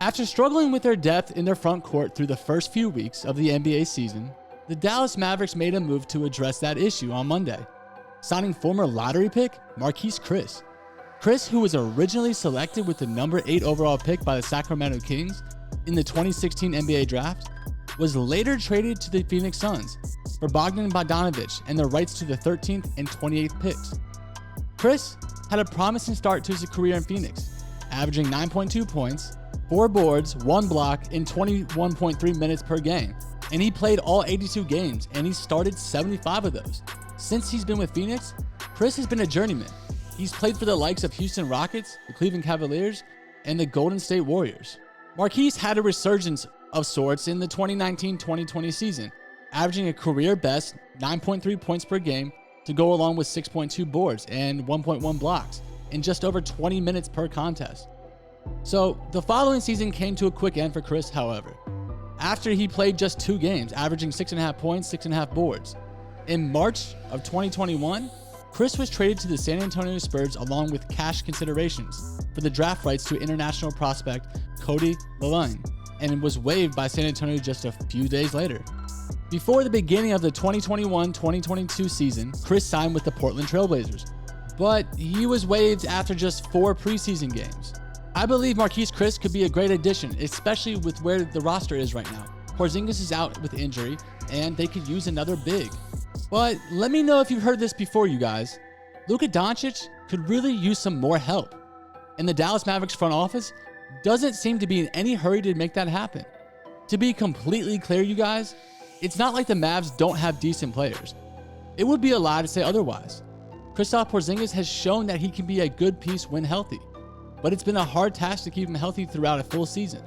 After struggling with their depth in their front court through the first few weeks of the NBA season, the Dallas Mavericks made a move to address that issue on Monday, signing former lottery pick Marquesse Chriss. Chriss, who was originally selected with the number 8 overall pick by the Sacramento Kings in the 2016 NBA draft, was later traded to the Phoenix Suns for Bogdan Bogdanovic and the rights to the 13th and 28th picks. Chriss had a promising start to his career in Phoenix, averaging 9.2 points, 4 boards, 1 block in 21.3 minutes per game, and he played all 82 games and he started 75 of those. Since he's been with Phoenix, Chriss has been a journeyman. He's played for the likes of Houston Rockets, the Cleveland Cavaliers, and the Golden State Warriors. Marquesse had a resurgence of sorts in the 2019-2020 season, averaging a career-best 9.3 points per game to go along with 6.2 boards and 1.1 blocks in just over 20 minutes per contest. So the following season came to a quick end for Chriss, however, after he played just 2 games, averaging 6.5 points, 6.5 boards. In March of 2021, Chriss was traded to the San Antonio Spurs along with cash considerations for the draft rights to international prospect Cody Lulka, and was waived by San Antonio just a few days later. Before the beginning of the 2021-2022 season, Chriss signed with the Portland Trail Blazers, but he was waived after just 4 preseason games. I believe Marquesse Chriss could be a great addition, especially with where the roster is right now. Porzingis is out with injury, and they could use another big. But let me know if you've heard this before, you guys. Luka Doncic could really use some more help, and the Dallas Mavericks front office doesn't seem to be in any hurry to make that happen. To be completely clear, you guys, it's not like the Mavs don't have decent players. It would be a lie to say otherwise. Kristaps Porzingis has shown that he can be a good piece when healthy, but it's been a hard task to keep him healthy throughout a full season.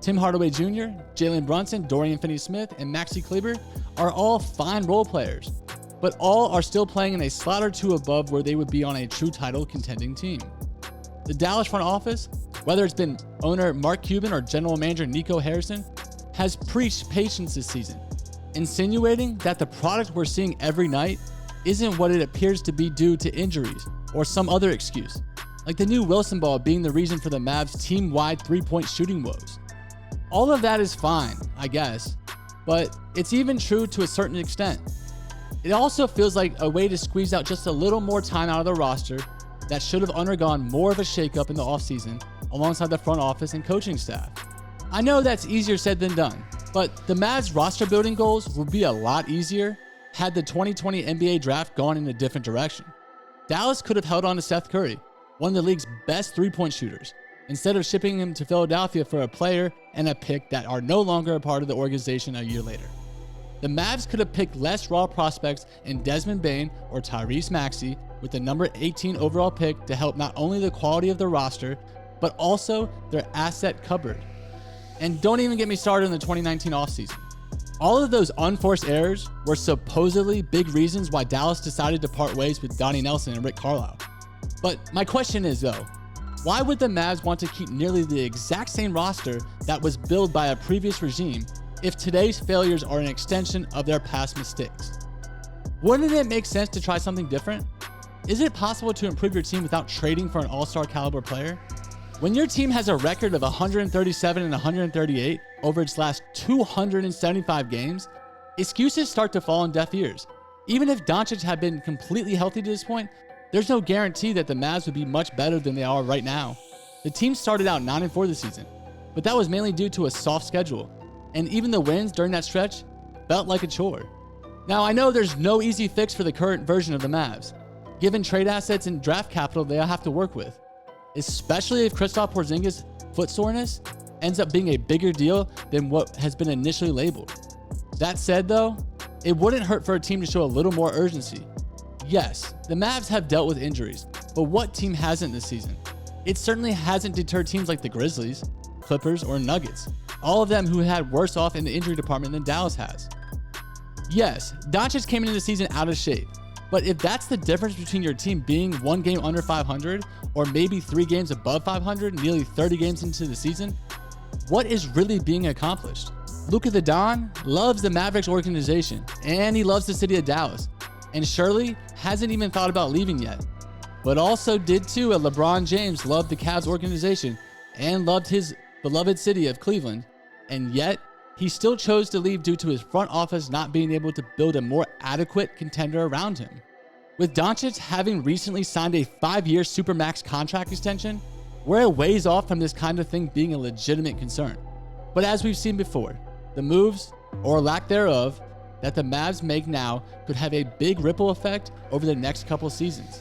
Tim Hardaway Jr., Jalen Brunson, Dorian Finney-Smith, and Maxi Kleber are all fine role players, but all are still playing in a slot or two above where they would be on a true title contending team. The Dallas front office, whether it's been owner Mark Cuban or general manager Nico Harrison, has preached patience this season, insinuating that the product we're seeing every night isn't what it appears to be due to injuries or some other excuse, like the new Wilson ball being the reason for the Mavs' team-wide three-point shooting woes. All of that is fine, I guess, but it's even true to a certain extent. It also feels like a way to squeeze out just a little more time out of the roster that should have undergone more of a shakeup in the offseason alongside the front office and coaching staff. I know that's easier said than done, but the Mavs roster building goals would be a lot easier had the 2020 NBA draft gone in a different direction. Dallas could have held on to Seth Curry, one of the league's best three-point shooters, instead of shipping him to Philadelphia for a player and a pick that are no longer a part of the organization a year later. The Mavs could have picked less raw prospects in Desmond Bane or Tyrese Maxey with the number 18 overall pick to help not only the quality of the roster, but also their asset cupboard. And don't even get me started on the 2019 offseason. All of those unforced errors were supposedly big reasons why Dallas decided to part ways with Donnie Nelson and Rick Carlisle. But my question is though, why would the Mavs want to keep nearly the exact same roster that was built by a previous regime if today's failures are an extension of their past mistakes? Wouldn't it make sense to try something different? Is it possible to improve your team without trading for an all-star caliber player? When your team has a record of 137 and 138 over its last 275 games, excuses start to fall on deaf ears. Even if Doncic had been completely healthy to this point, there's no guarantee that the Mavs would be much better than they are right now. The team started out 9-4 this season, but that was mainly due to a soft schedule, and even the wins during that stretch felt like a chore. Now, I know there's no easy fix for the current version of the Mavs, given trade assets and draft capital they have to work with, especially if Kristaps Porzingis' foot soreness ends up being a bigger deal than what has been initially labeled. That said though, it wouldn't hurt for a team to show a little more urgency. Yes, the Mavs have dealt with injuries, but what team hasn't this season? It certainly hasn't deterred teams like the Grizzlies, Clippers, or Nuggets, all of them who had worse off in the injury department than Dallas has. Yes, Doncic came into the season out of shape, but if that's the difference between your team being 1 game under 500 or maybe 3 games above 500 nearly 30 games into the season, what is really being accomplished? Luka the Don loves the Mavericks organization and he loves the city of Dallas, and surely hasn't even thought about leaving yet. But also did too, LeBron James loved the Cavs organization and loved his beloved city of Cleveland, and yet he still chose to leave due to his front office not being able to build a more adequate contender around him. With Doncic having recently signed a 5-year Supermax contract extension, we're a ways off from this kind of thing being a legitimate concern. But as we've seen before, the moves, or lack thereof, that the Mavs make now could have a big ripple effect over the next couple seasons.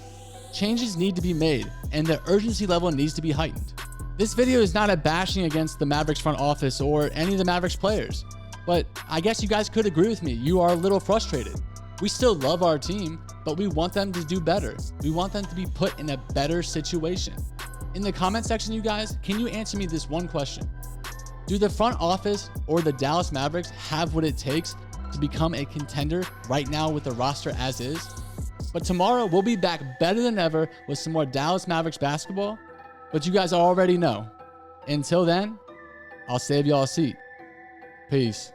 Changes need to be made, and the urgency level needs to be heightened. This video is not a bashing against the Mavericks front office or any of the Mavericks players, but I guess you guys could agree with me. You are a little frustrated. We still love our team, but we want them to do better. We want them to be put in a better situation. In the comment section, you guys, can you answer me this one question? Do the front office or the Dallas Mavericks have what it takes to become a contender right now with the roster as is? But tomorrow we'll be back better than ever with some more Dallas Mavericks basketball. But you guys already know. Until then, I'll save y'all a seat. Peace.